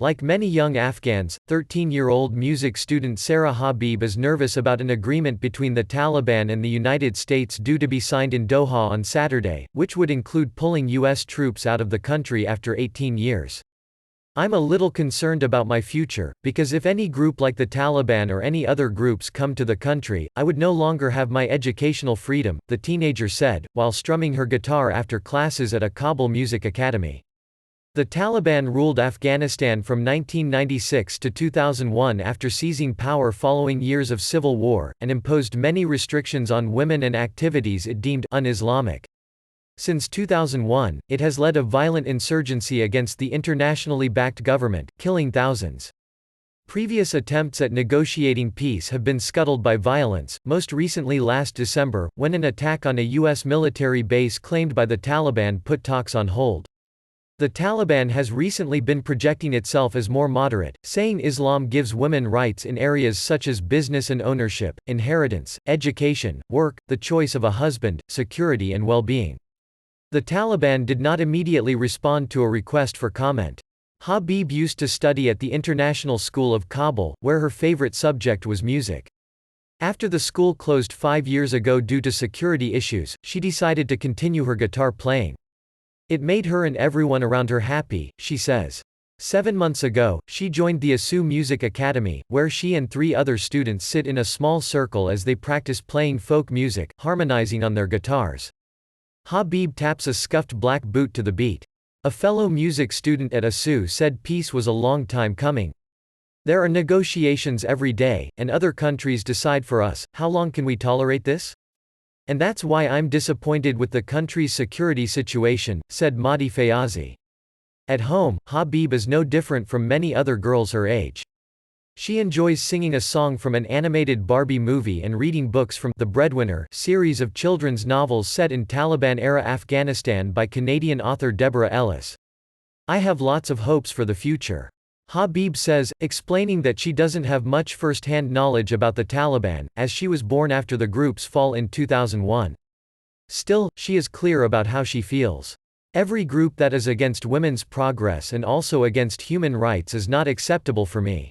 Like many young Afghans, 13-year-old music student Sarah Habib is nervous about an agreement between the Taliban and the United States due to be signed in Doha on Saturday, which would include pulling U.S. troops out of the country after 18 years. "I'm a little concerned about my future, because if any group like the Taliban or any other groups come to the country, I would no longer have my educational freedom," the teenager said, while strumming her guitar after classes at a Kabul music academy. The Taliban ruled Afghanistan from 1996 to 2001 after seizing power following years of civil war, and imposed many restrictions on women and activities it deemed un-Islamic. Since 2001, it has led a violent insurgency against the internationally backed government, killing thousands. Previous attempts at negotiating peace have been scuttled by violence, most recently last December, when an attack on a U.S. military base claimed by the Taliban put talks on hold. The Taliban has recently been projecting itself as more moderate, saying Islam gives women rights in areas such as business and ownership, inheritance, education, work, the choice of a husband, security and well-being. The Taliban did not immediately respond to a request for comment. Habib used to study at the International School of Kabul, where her favorite subject was music. After the school closed 5 years ago due to security issues, she decided to continue her guitar playing. "It made her and everyone around her happy," she says. 7 months ago, she joined the ASU Music Academy, where she and 3 other students sit in a small circle as they practice playing folk music, harmonizing on their guitars. Habib taps a scuffed black boot to the beat. A fellow music student at ASU said peace was a long time coming. "There are negotiations every day, and other countries decide for us. How long can we tolerate this? And that's why I'm disappointed with the country's security situation," said Mahdi Fayazi. At home, Habib is no different from many other girls her age. She enjoys singing a song from an animated Barbie movie and reading books from The Breadwinner series of children's novels set in Taliban-era Afghanistan by Canadian author Deborah Ellis. "I have lots of hopes for the future," Habib says, explaining that she doesn't have much first-hand knowledge about the Taliban, as she was born after the group's fall in 2001. Still, she is clear about how she feels. "Every group that is against women's progress and also against human rights is not acceptable for me.